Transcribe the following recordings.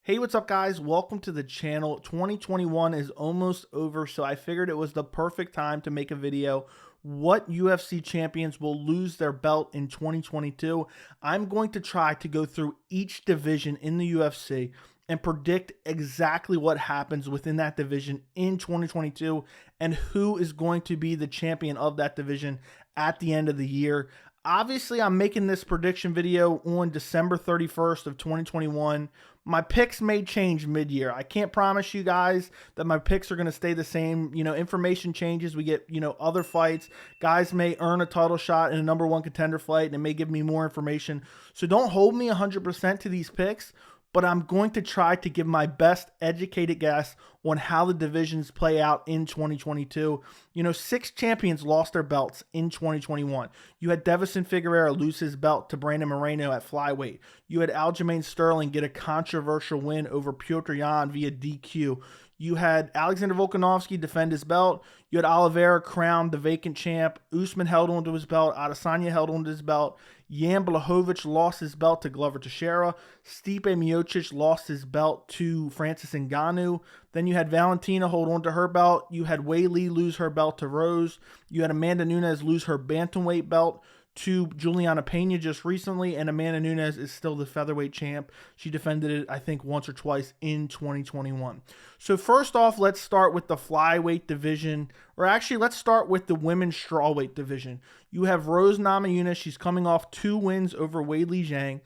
Hey, what's up guys? Welcome to the channel. 2021 is almost over, so I figured it was the perfect time to make a video. What UFC champions will lose their belt in 2022? I'm going to try to go through each division in the UFC and predict exactly what happens within that division in 2022 and who is going to be the champion of that division at the end of the year. Obviously, I'm making this prediction video on December 31st of 2021. My picks may change mid-year. I can't promise you guys that my picks are going to stay the same. Information changes. We get, other fights. Guys may earn a title shot in a #1 contender fight, and it may give me more information. So don't hold me 100% to these picks, but I'm going to try to give my best educated guess on how the divisions play out in 2022. 6 champions lost their belts in 2021. You had Deiveson Figueiredo lose his belt to Brandon Moreno at Flyweight. You had Aljamain Sterling get a controversial win over Petr Yan via DQ. You had Alexander Volkanovski defend his belt. You had Oliveira crowned the vacant champ. Usman held onto his belt. Adesanya held onto his belt. Jan Blachowicz lost his belt to Glover Teixeira. Stipe Miocic lost his belt to Francis Ngannou. Then you had Valentina hold on to her belt. You had Wei Li lose her belt to Rose. You had Amanda Nunes lose her Bantamweight belt to Julianna Peña just recently, and Amanda Nunes is still the Featherweight champ. She defended it, I think, once or twice in 2021. So first off, let's start with the Flyweight division, or actually, let's start with the women's Strawweight division. You have Rose Namajunas. She's coming off 2 wins over Wei Li Zhang.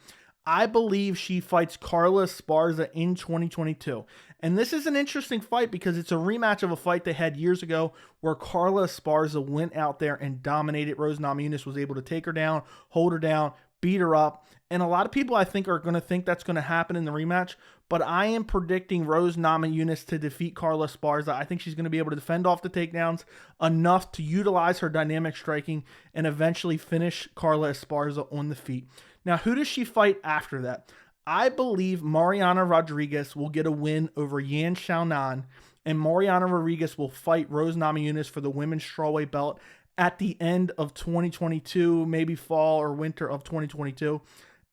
I believe she fights Carla Esparza in 2022. And this is an interesting fight because it's a rematch of a fight they had years ago where Carla Esparza went out there and dominated. Rose Namajunas was able to take her down, hold her down, beat her up. And a lot of people, I think, are going to think that's going to happen in the rematch. But I am predicting Rose Namajunas to defeat Carla Esparza. I think she's going to be able to defend off the takedowns enough to utilize her dynamic striking and eventually finish Carla Esparza on the feet. Now, who does she fight after that? I believe Mariana Rodriguez will get a win over Yan Xiaonan, and Mariana Rodriguez will fight Rose Namajunas for the women's strawweight belt at the end of 2022, maybe fall or winter of 2022.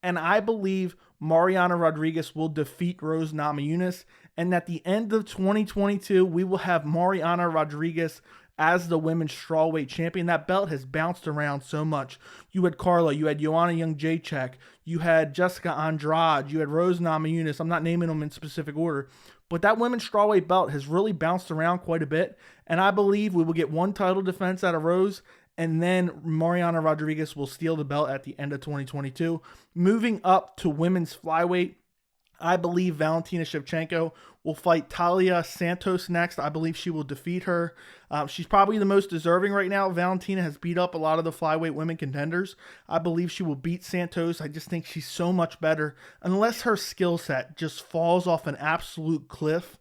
And I believe Mariana Rodriguez will defeat Rose Namajunas, and at the end of 2022, we will have Mariana Rodriguez as the women's strawweight champion. That belt has bounced around so much. You had Carla, you had Joanna Jędrzejczyk, you had Jessica Andrade, you had Rose Namajunas. I'm not naming them in specific order, but that women's strawweight belt has really bounced around quite a bit, and I believe we will get one title defense out of Rose, and then Mariana Rodriguez will steal the belt at the end of 2022. Moving up to women's flyweight, I believe Valentina Shevchenko will fight Taila Santos next. I believe she will defeat her. She's probably the most deserving right now. Valentina has beat up a lot of the flyweight women contenders. I believe she will beat Santos. I just think she's so much better. Unless her skill set just falls off an absolute cliff,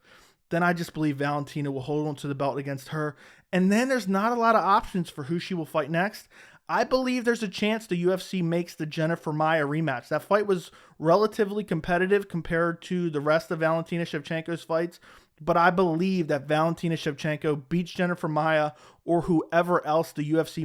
then I just believe Valentina will hold on to the belt against her. And then there's not a lot of options for who she will fight next. I believe there's a chance the UFC makes the Jennifer Maia rematch. That fight was relatively competitive compared to the rest of Valentina Shevchenko's fights, but I believe that Valentina Shevchenko beats Jennifer Maia or whoever else the UFC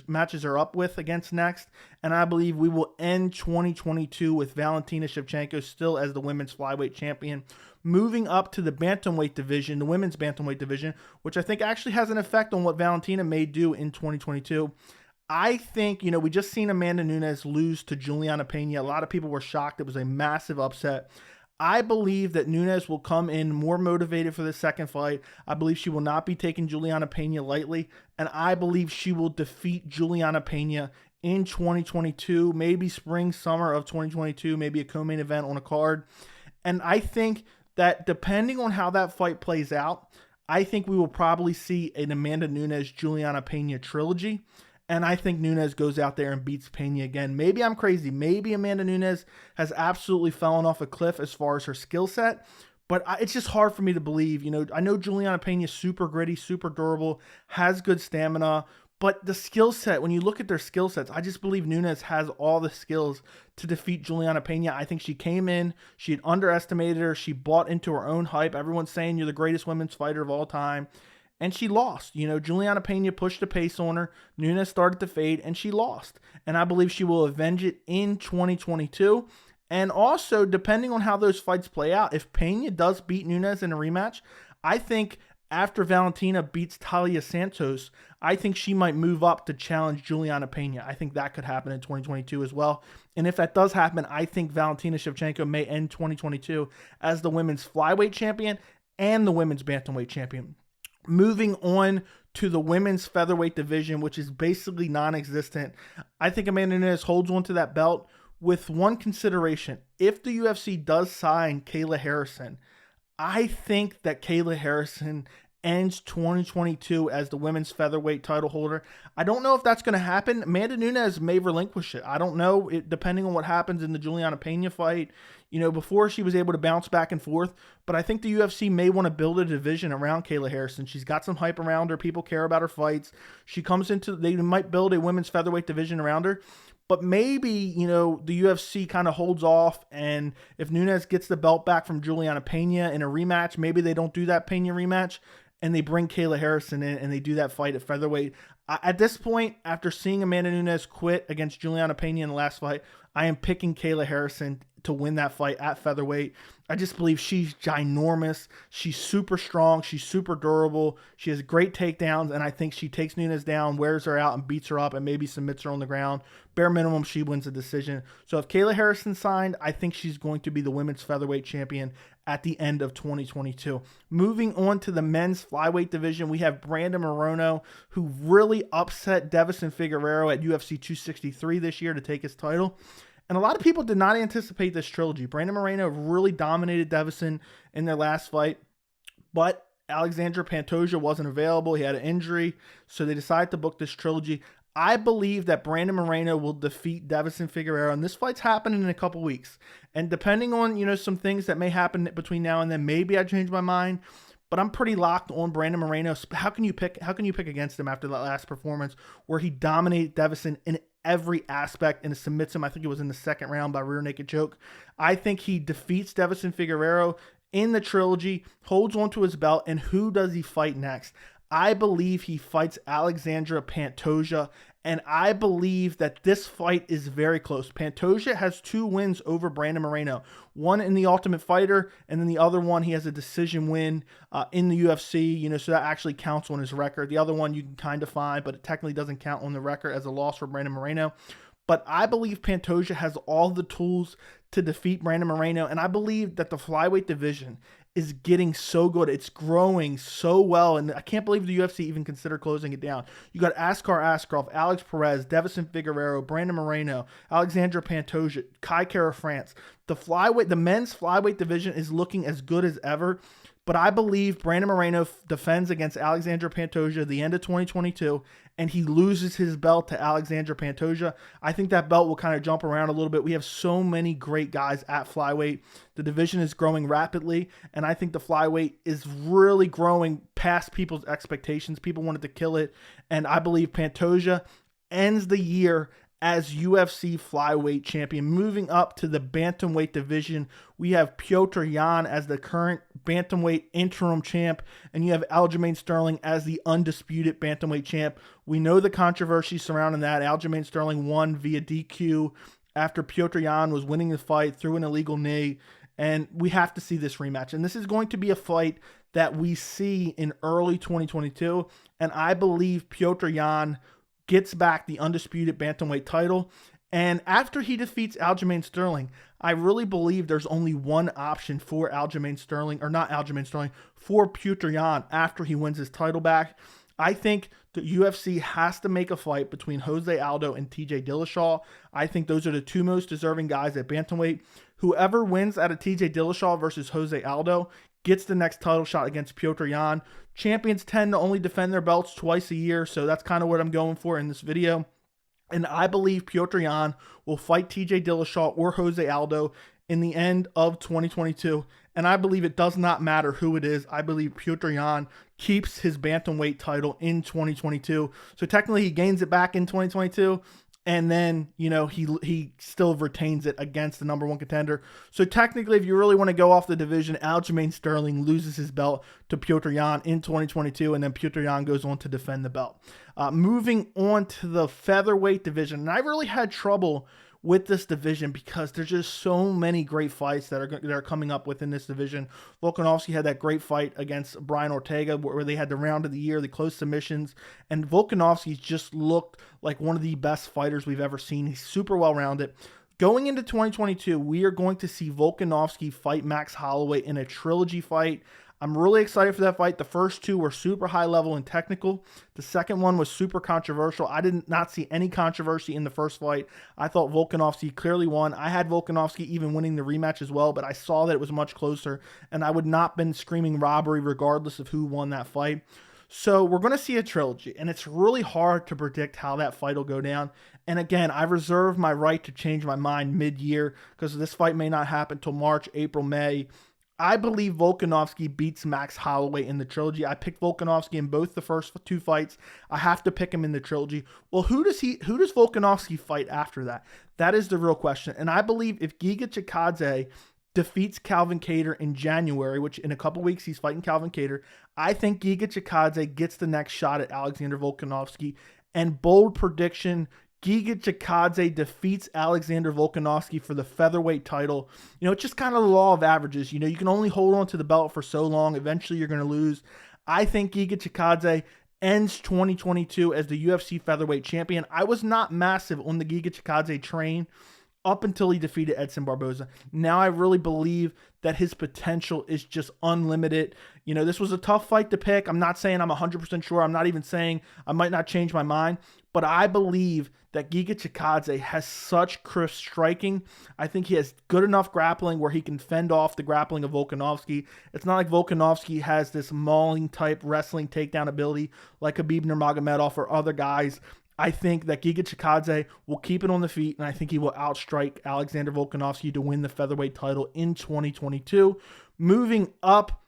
matches her up with against next, and I believe we will end 2022 with Valentina Shevchenko still as the women's flyweight champion. Moving up to the bantamweight division, the women's bantamweight division, which I think actually has an effect on what Valentina may do in 2022. I think, we just seen Amanda Nunes lose to Julianna Peña. A lot of people were shocked. It was a massive upset. I believe that Nunes will come in more motivated for the second fight. I believe she will not be taking Julianna Peña lightly, and I believe she will defeat Julianna Peña in 2022, maybe spring, summer of 2022, maybe a co-main event on a card. And I think that depending on how that fight plays out, I think we will probably see an Amanda Nunes-Julianna Peña trilogy. And I think Nunes goes out there and beats Peña again. Maybe I'm crazy. Maybe Amanda Nunes has absolutely fallen off a cliff as far as her skill set. But it's just hard for me to believe. I know Julianna Peña is super gritty, super durable, has good stamina. But the skill set, when you look at their skill sets, I just believe Nunes has all the skills to defeat Julianna Peña. I think she came in, she had underestimated her, she bought into her own hype. Everyone's saying you're the greatest women's fighter of all time. And she lost. Julianna Peña pushed the pace on her. Nunes started to fade, and she lost. And I believe she will avenge it in 2022. And also, depending on how those fights play out, if Peña does beat Nunes in a rematch, I think after Valentina beats Taila Santos, I think she might move up to challenge Julianna Peña. I think that could happen in 2022 as well. And if that does happen, I think Valentina Shevchenko may end 2022 as the women's flyweight champion and the women's bantamweight champion. Moving on to the women's featherweight division, which is basically non-existent, I think Amanda Nunes holds on to that belt with one consideration. If the UFC does sign Kayla Harrison, I think that Kayla Harrison ends 2022 as the women's featherweight title holder. I don't know if that's going to happen. Amanda Nunes may relinquish it. I don't know, depending on what happens in the Julianna Peña fight. You know, before she was able to bounce back and forth, but I think the UFC may want to build a division around Kayla Harrison. She's got some hype around her. People care about her fights. She comes into, they might build a women's featherweight division around her. But maybe, you know, the UFC kind of holds off, and if Nunes gets the belt back from Julianna Peña in a rematch, maybe they don't do that Peña rematch, and they bring Kayla Harrison in, and they do that fight at featherweight. At this point, after seeing Amanda Nunes quit against Julianna Peña in the last fight, I am picking Kayla Harrison to win that fight at featherweight. I just believe she's ginormous. She's super strong. She's super durable. She has great takedowns, and I think she takes Nunes down, wears her out, and beats her up, and maybe submits her on the ground. Bare minimum, she wins the decision. So if Kayla Harrison signed, I think she's going to be the women's featherweight champion at the end of 2022. Moving on to the men's flyweight division, we have Brandon Moreno, who really upset Deiveson Figueiredo at UFC 263 this year to take his title. And a lot of people did not anticipate this trilogy. Brandon Moreno really dominated Deiveson in their last fight, but Alexandre Pantoja wasn't available. He had an injury, so they decided to book this trilogy. I believe that Brandon Moreno will defeat Deiveson Figueiredo, and this fight's happening in a couple weeks. And depending on, you know, some things that may happen between now and then, maybe I change my mind. But I'm pretty locked on Brandon Moreno. How can you pick against him after that last performance where he dominated Deiveson in every aspect and submits him? I think it was in the second round by rear naked choke. I think he defeats Deiveson Figueiredo in the trilogy, holds onto his belt, and who does he fight next? I believe he fights Alexandre Pantoja, and I believe that this fight is very close. Pantoja has 2 wins over Brandon Moreno. One in the Ultimate Fighter, and then the other one he has a decision win in the UFC, you know, so that actually counts on his record. The other one you can kind of find, but it technically doesn't count on the record as a loss for Brandon Moreno. But I believe Pantoja has all the tools to defeat Brandon Moreno, and I believe that the flyweight division is getting so good. It's growing so well, and I can't believe the UFC even considered closing it down. You got Askar Askarov, Alex Perez, Deiveson Figueiredo, Brandon Moreno, Alexandre Pantoja, Kai Kara France. The men's flyweight division is looking as good as ever. But I believe Brandon Moreno defends against Alexandre Pantoja at the end of 2022, and he loses his belt to Alexandre Pantoja. I think that belt will kind of jump around a little bit. We have so many great guys at flyweight. The division is growing rapidly, and I think the flyweight is really growing past people's expectations. People wanted to kill it, and I believe Pantoja ends the year as UFC flyweight champion. Moving up to the bantamweight division, we have Petr Yan as the current bantamweight interim champ, and you have Aljamain Sterling as the undisputed bantamweight champ. We know the controversy surrounding that. Aljamain Sterling won via DQ after Petr Yan was winning the fight through an illegal knee, and we have to see this rematch. And this is going to be a fight that we see in early 2022, and I believe Petr Yan gets back the undisputed bantamweight title. And after he defeats Aljamain Sterling, I really believe there's only one option for Aljamain Sterling, or not Aljamain Sterling, for Petr Yan after he wins his title back. I think the UFC has to make a fight between Jose Aldo and TJ Dillashaw. I think those are the 2 most deserving guys at bantamweight. Whoever wins out of TJ Dillashaw versus Jose Aldo gets the next title shot against Petr Yan. Champions tend to only defend their belts twice a year, so that's kind of what I'm going for in this video. And I believe Petr Yan will fight TJ Dillashaw or Jose Aldo in the end of 2022. And I believe it does not matter who it is. I believe Petr Yan keeps his bantamweight title in 2022. So technically he gains it back in 2022. And then, you know, he still retains it against the number 1 contender. So technically, if you really want to go off the division, Aljamain Sterling loses his belt to Petr Yan in 2022, and then Petr Yan goes on to defend the belt. Moving on to the featherweight division, and I really had trouble with this division because there's just so many great fights that are coming up within this division. Volkanovski had that great fight against Brian Ortega where they had the round of the year, the close submissions, and Volkanovski just looked like one of the best fighters we've ever seen. He's super well-rounded. Going into 2022, we are going to see Volkanovski fight Max Holloway in a trilogy fight. I'm really excited for that fight. The first two were super high level and technical. The second one was super controversial. I did not see any controversy in the first fight. I thought Volkanovski clearly won. I had Volkanovski even winning the rematch as well, but I saw that it was much closer, and I would not have been screaming robbery regardless of who won that fight. So we're going to see a trilogy, and it's really hard to predict how that fight will go down. And again, I reserve my right to change my mind mid-year because this fight may not happen until March, April, May. I believe Volkanovski beats Max Holloway in the trilogy. I picked Volkanovski in both the first two fights. I have to pick him in the trilogy. Well, who does Volkanovski fight after that? That is the real question. And I believe if Giga Chikadze defeats Calvin Kattar in January, which in a couple weeks he's fighting Calvin Kattar, I think Giga Chikadze gets the next shot at Alexander Volkanovski. And bold prediction, Giga Chikadze defeats Alexander Volkanovski for the featherweight title. You know, it's just kind of the law of averages. You know, you can only hold on to the belt for so long. Eventually, you're going to lose. I think Giga Chikadze ends 2022 as the UFC featherweight champion. I was not massive on the Giga Chikadze train up until he defeated Edson Barboza. Now I really believe that his potential is just unlimited. You know, this was a tough fight to pick. I'm not saying I'm 100% sure. I'm not even saying I might not change my mind. But I believe that Giga Chikadze has such crisp striking. I think he has good enough grappling where he can fend off the grappling of Volkanovski. It's not like Volkanovski has this mauling type wrestling takedown ability like Khabib Nurmagomedov or other guys. I think that Giga Chikadze will keep it on the feet, and I think he will outstrike Alexander Volkanovski to win the featherweight title in 2022. Moving up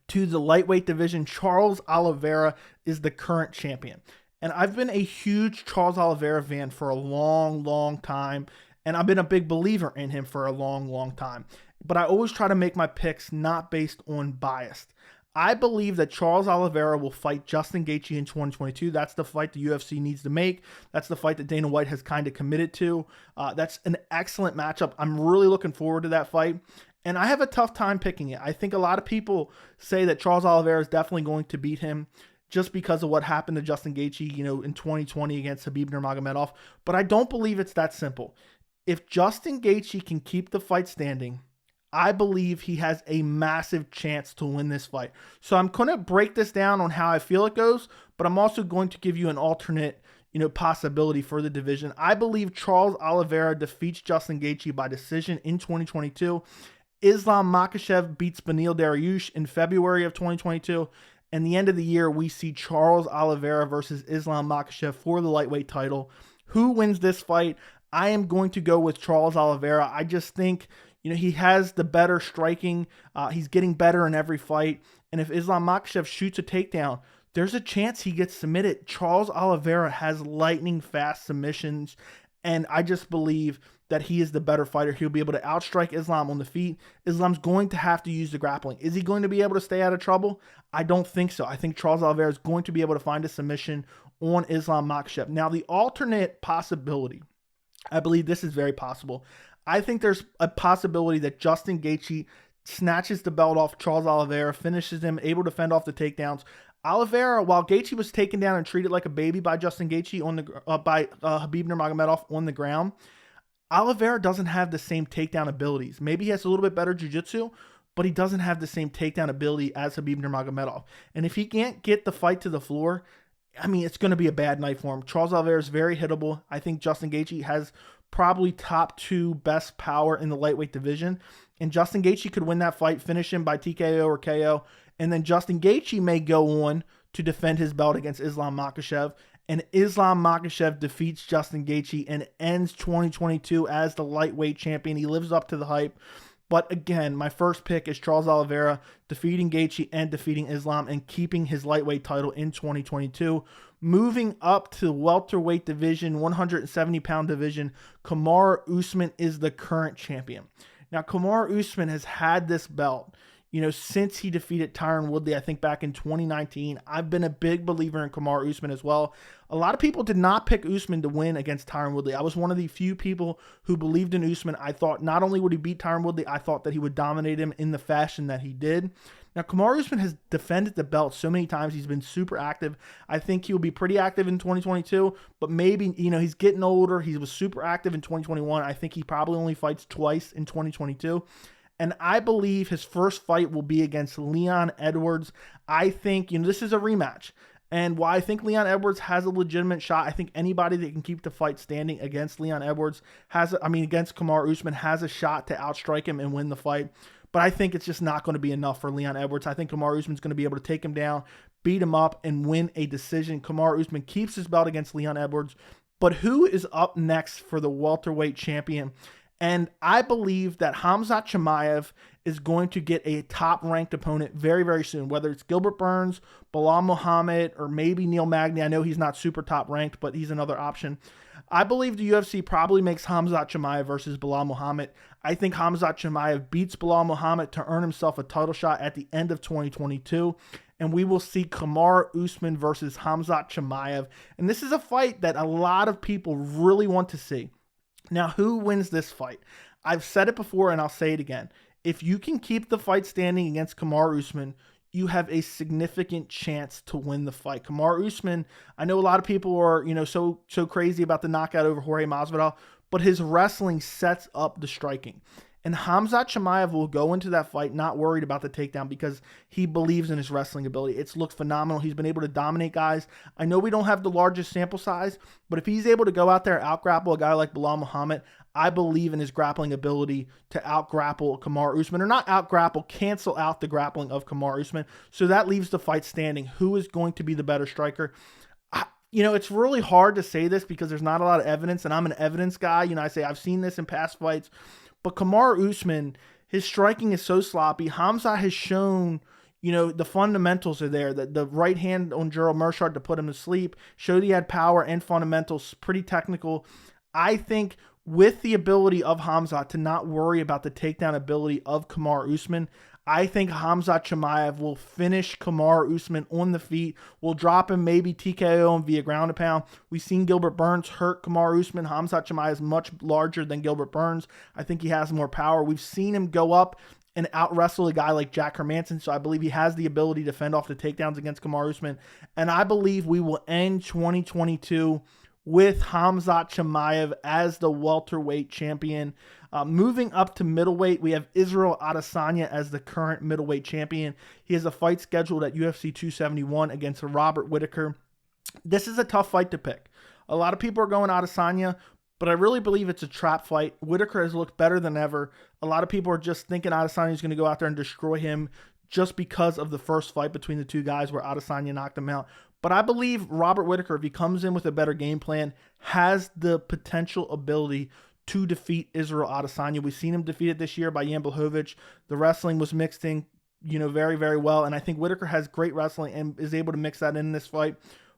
to the lightweight division, Charles Oliveira is the current champion. And I've been a huge Charles Oliveira fan for a long, long time, and I've been a big believer in him for a long, long time. But I always try to make my picks not based on bias. I believe that Charles Oliveira will fight Justin Gaethje in 2022. That's the fight the UFC needs to make. That's the fight that Dana White has kind of committed to. That's an excellent matchup. I'm really looking forward to that fight. And I have a tough time picking it. I think a lot of people say that Charles Oliveira is definitely going to beat him just because of what happened to Justin Gaethje, you know, in 2020 against Khabib Nurmagomedov. But I don't believe it's that simple. If Justin Gaethje can keep the fight standing, I believe he has a massive chance to win this fight. So I'm going to break this down on how I feel it goes, but I'm also going to give you an alternate, you know, possibility for the division. I believe Charles Oliveira defeats Justin Gaethje by decision in 2022. Islam Makhachev beats Beneil Dariush in February of 2022. And the end of the year, we see Charles Oliveira versus Islam Makhachev for the lightweight title. Who wins this fight? I am going to go with Charles Oliveira. I just think, you know, he has the better striking. He's getting better in every fight. And if Islam Makhachev shoots a takedown, there's a chance he gets submitted. Charles Oliveira has lightning fast submissions. And I just believe that he is the better fighter. He'll be able to outstrike Islam on the feet. Islam's going to have to use the grappling. Is he going to be able to stay out of trouble? I don't think so. I think Charles Oliveira is going to be able to find a submission on Islam Makhachev. Now, the alternate possibility, I believe this is very possible. I think there's a possibility that Justin Gaethje snatches the belt off Charles Oliveira, finishes him, able to fend off the takedowns. Oliveira, while Gaethje was taken down and treated like a baby by Justin Gaethje by Khabib Nurmagomedov on the ground, Oliveira doesn't have the same takedown abilities. Maybe he has a little bit better jiu-jitsu, but he doesn't have the same takedown ability as Khabib Nurmagomedov. And if he can't get the fight to the floor, I mean, it's going to be a bad night for him. Charles Oliveira is very hittable. I think Justin Gaethje has probably top 2 best power in the lightweight division. And Justin Gaethje could win that fight, finish him by TKO or KO. And then Justin Gaethje may go on to defend his belt against Islam Makhachev. And Islam Makhachev defeats Justin Gaethje and ends 2022 as the lightweight champion. He lives up to the hype. But again, my first pick is Charles Oliveira defeating Gaethje and defeating Islam and keeping his lightweight title in 2022. Moving up to the welterweight division, 170-pound division, Kamaru Usman is the current champion. Now, Kamaru Usman has had this belt, since he defeated Tyron Woodley, I think back in 2019. I've been a big believer in Kamaru Usman as well. A lot of people did not pick Usman to win against Tyron Woodley. I was one of the few people who believed in Usman. I thought not only would he beat Tyron Woodley, I thought that he would dominate him in the fashion that he did. Now, Kamaru Usman has defended the belt so many times. He's been super active. I think he'll be pretty active in 2022, but maybe, he's getting older. He was super active in 2021. I think he probably only fights twice in 2022. And I believe his first fight will be against Leon Edwards. I think, this is a rematch. And while I think Leon Edwards has a legitimate shot, I think anybody that can keep the fight standing against Leon Edwards against Kamaru Usman has a shot to outstrike him and win the fight. But I think it's just not going to be enough for Leon Edwards. I think Kamaru Usman's going to be able to take him down, beat him up, and win a decision. Kamaru Usman keeps his belt against Leon Edwards. But who is up next for the welterweight champion? And I believe that Khamzat Chimaev is going to get a top-ranked opponent very, very soon, whether it's Gilbert Burns, Bilal Muhammad, or maybe Neil Magny. I know he's not super top-ranked, but he's another option. I believe the UFC probably makes Khamzat Chimaev versus Bilal Muhammad. I think Khamzat Chimaev beats Bilal Muhammad to earn himself a title shot at the end of 2022. And we will see Kamaru Usman versus Khamzat Chimaev. And this is a fight that a lot of people really want to see. Now, who wins this fight? I've said it before and I'll say it again. If you can keep the fight standing against Kamaru Usman, you have a significant chance to win the fight. Kamaru Usman, I know a lot of people are, so crazy about the knockout over Jorge Masvidal, but his wrestling sets up the striking. And Khamzat Chimaev will go into that fight not worried about the takedown because he believes in his wrestling ability. It's looked phenomenal. He's been able to dominate guys. I know we don't have the largest sample size, but if he's able to go out there and out-grapple a guy like Bilal Muhammad, I believe in his grappling ability to out-grapple Kamaru Usman, or not out-grapple, cancel out the grappling of Kamaru Usman. So that leaves the fight standing. Who is going to be the better striker? It's really hard to say this because there's not a lot of evidence, and I'm an evidence guy. I say I've seen this in past fights. But Kamaru Usman, his striking is so sloppy. Khamzat has shown, the fundamentals are there. The right hand on Gerald Meerschaert to put him to sleep showed he had power and fundamentals, pretty technical. I think with the ability of Khamzat to not worry about the takedown ability of Kamaru Usman, I think Khamzat Chimaev will finish Kamaru Usman on the feet. Will drop him, maybe TKO him via ground and pound. We've seen Gilbert Burns hurt Kamaru Usman. Khamzat Chimaev is much larger than Gilbert Burns. I think he has more power. We've seen him go up and out-wrestle a guy like Jack Hermanson, so I believe he has the ability to fend off the takedowns against Kamaru Usman. And I believe we will end 2022 with Khamzat Chimaev as the welterweight champion. Moving up to middleweight, we have Israel Adesanya as the current middleweight champion. He has a fight scheduled at UFC 271 against Robert Whittaker. This is a tough fight to pick. A lot of people are going Adesanya, but I really believe it's a trap fight. Whittaker has looked better than ever. A lot of people are just thinking Adesanya is going to go out there and destroy him just because of the first fight between the two guys where Adesanya knocked him out. But I believe Robert Whittaker, if he comes in with a better game plan, has the potential ability to defeat Israel Adesanya. We've seen him defeated this year by Jan Blachowicz. The wrestling was mixed in, very, very well. And I think Whittaker has great wrestling and is able to mix that in this fight.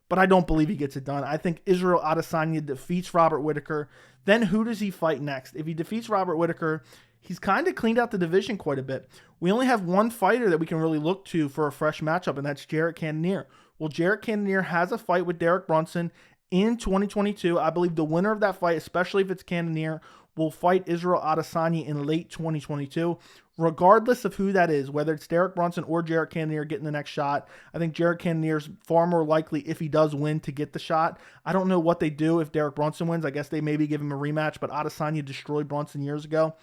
But I don't believe he gets it done. I think Israel Adesanya defeats Robert Whittaker. Then who does he fight next? If he defeats Robert Whittaker, he's kind of cleaned out the division quite a bit. We only have one fighter that we can really look to for a fresh matchup, and that's Jared Cannonier. Well, Jared Cannonier has a fight with Derek Brunson in 2022. I believe the winner of that fight, especially if it's Cannonier, will fight Israel Adesanya in late 2022. Regardless of who that is, whether it's Derek Brunson or Jared Cannonier getting the next shot, I think Jared Cannonier is far more likely, if he does win, to get the shot. I don't know what they do if Derek Brunson wins. I guess they maybe give him a rematch, but Adesanya destroyed Brunson years ago.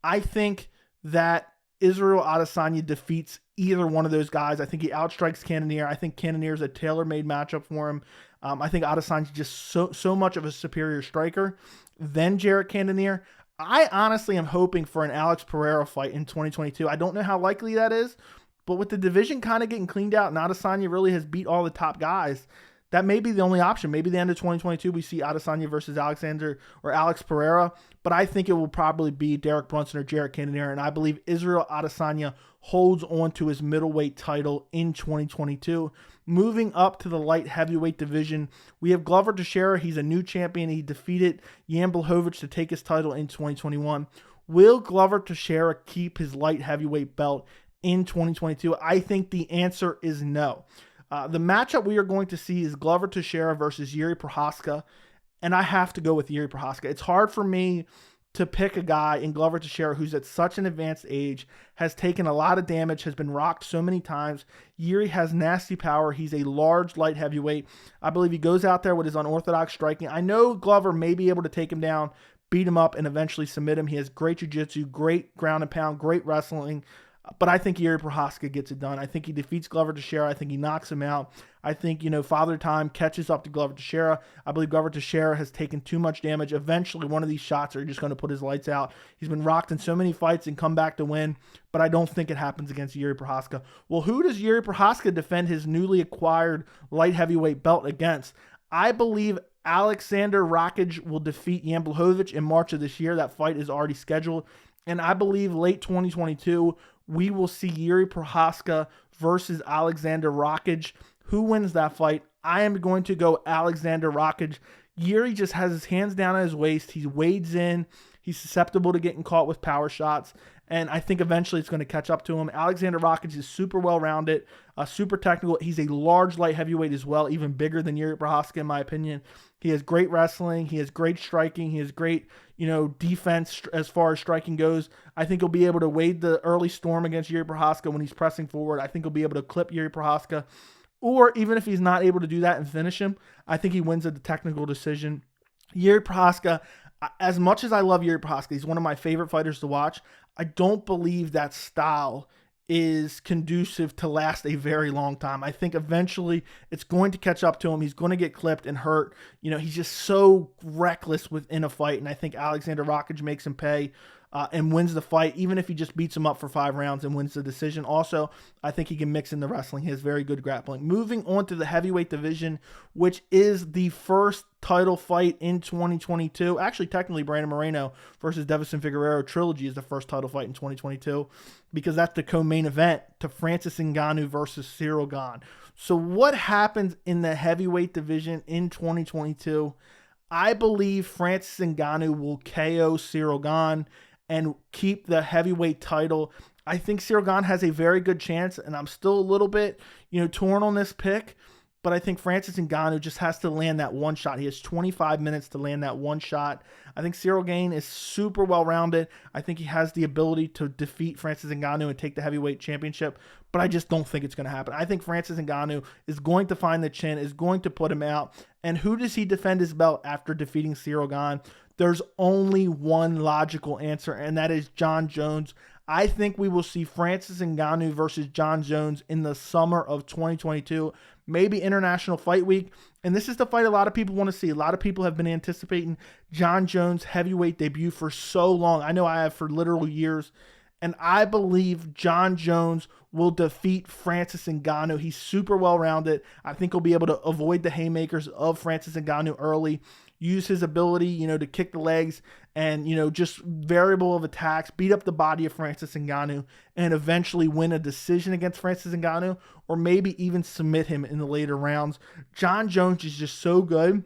I think that Israel Adesanya defeats either one of those guys. I think he outstrikes Cannonier. I think Cannonier is a tailor-made matchup for him. I think Adesanya is just so much of a superior striker than Jared Cannonier. I honestly am hoping for an Alex Pereira fight in 2022. I don't know how likely that is, but with the division kind of getting cleaned out and Adesanya really has beat all the top guys, that may be the only option. Maybe the end of 2022 we see Adesanya versus Alex Pereira, but I think it will probably be Derek Brunson or Jared Cannonier, and I believe Israel Adesanya holds on to his middleweight title in 2022. Moving up to the light heavyweight division, we have Glover Teixeira. He's a new champion. He defeated Jan Blachowicz to take his title in 2021. Will Glover Teixeira keep his light heavyweight belt in 2022? I think the answer is no. The matchup we are going to see is Glover Teixeira versus Jiri Prochazka, and I have to go with Jiri Prochazka. It's hard for me to pick a guy in Glover Teixeira who's at such an advanced age, has taken a lot of damage, has been rocked so many times. Jiri has nasty power. He's a large light heavyweight. I believe he goes out there with his unorthodox striking. I know Glover may be able to take him down, beat him up, and eventually submit him. He has great jiu-jitsu, great ground and pound, great wrestling. But I think Jiri Prochazka gets it done. I think he defeats Glover Teixeira. I think he knocks him out. I think, Father Time catches up to Glover Teixeira. I believe Glover Teixeira has taken too much damage. Eventually, one of these shots are just going to put his lights out. He's been rocked in so many fights and come back to win, but I don't think it happens against Jiri Prochazka. Well, who does Jiri Prochazka defend his newly acquired light heavyweight belt against? I believe Alexander Rakic will defeat Jan Blachowicz in March of this year. That fight is already scheduled. And I believe late 2022, we will see Jiri Prochazka versus Alexander Rakic. Who wins that fight? I am going to go Alexander Rakic. Jiri just has his hands down at his waist. He wades in. He's susceptible to getting caught with power shots. And I think eventually it's going to catch up to him. Alexander Rakic is super well-rounded, super technical. He's a large light heavyweight as well, even bigger than Jiri Prochazka in my opinion. He has great wrestling. He has great striking. He has great, defense as far as striking goes. I think he'll be able to wade the early storm against Jiri Prochazka when he's pressing forward. I think he'll be able to clip Jiri Prochazka. Or even if he's not able to do that and finish him, I think he wins at the technical decision. Jiri Prochazka, as much as I love Jiri Prochazka, he's one of my favorite fighters to watch. I don't believe that style is conducive to last a very long time. I think eventually it's going to catch up to him. He's going to get clipped and hurt. He's just so reckless within a fight, and I think Alexander Rakic makes him pay and wins the fight, even if he just beats him up for 5 rounds and wins the decision. Also, I think he can mix in the wrestling. He has very good grappling. Moving on to the heavyweight division, which is the first title fight in 2022. Actually, technically, Brandon Moreno versus Deiveson Figueiredo trilogy is the first title fight in 2022 because that's the co-main event to Francis Ngannou versus Ciryl Gane. So what happens in the heavyweight division in 2022? I believe Francis Ngannou will KO Ciryl Gane and keep the heavyweight title. I think Ciryl Gane has a very good chance, and I'm still a little bit, torn on this pick. But I think Francis Ngannou just has to land that one shot. He has 25 minutes to land that one shot. I think Ciryl Gane is super well-rounded. I think he has the ability to defeat Francis Ngannou and take the heavyweight championship, but I just don't think it's going to happen. I think Francis Ngannou is going to find the chin, is going to put him out. And who does he defend his belt after defeating Ciryl Gane? There's only one logical answer, and that is Jon Jones. I think we will see Francis Ngannou versus Jon Jones in the summer of 2022, maybe International Fight Week. And this is the fight a lot of people want to see. A lot of people have been anticipating Jon Jones' heavyweight debut for so long. I know I have for literal years. And I believe Jon Jones will defeat Francis Ngannou. He's super well-rounded. I think he'll be able to avoid the haymakers of Francis Ngannou early, use his ability, to kick the legs and, just variable of attacks, beat up the body of Francis Ngannou, and eventually win a decision against Francis Ngannou, or maybe even submit him in the later rounds. Jon Jones is just so good.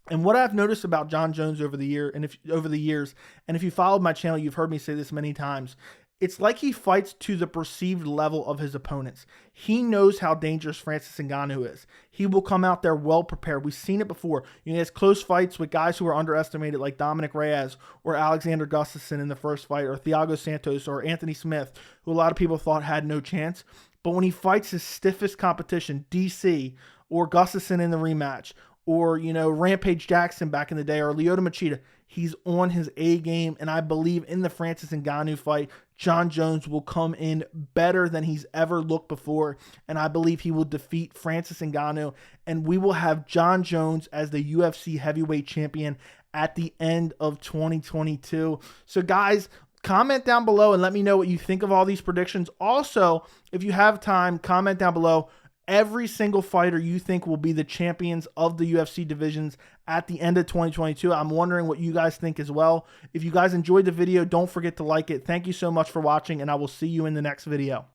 And what I've noticed about Jon Jones over the years, and if you followed my channel, you've heard me say this many times, it's like he fights to the perceived level of his opponents. He knows how dangerous Francis Ngannou is. He will come out there well prepared. We've seen it before. He has close fights with guys who are underestimated like Dominic Reyes or Alexander Gustafsson in the first fight, or Thiago Santos or Anthony Smith, who a lot of people thought had no chance. But when he fights his stiffest competition, DC or Gustafsson in the rematch, or, Rampage Jackson back in the day, or Lyoto Machida, he's on his A game, and I believe in the Francis Ngannou fight, Jon Jones will come in better than he's ever looked before, and I believe he will defeat Francis Ngannou, and we will have Jon Jones as the UFC heavyweight champion at the end of 2022. So guys, comment down below and let me know what you think of all these predictions. Also, if you have time, comment down below every single fighter you think will be the champions of the UFC divisions at the end of 2022. I'm wondering what you guys think as well. If you guys enjoyed the video, don't forget to like it. Thank you so much for watching, and I will see you in the next video.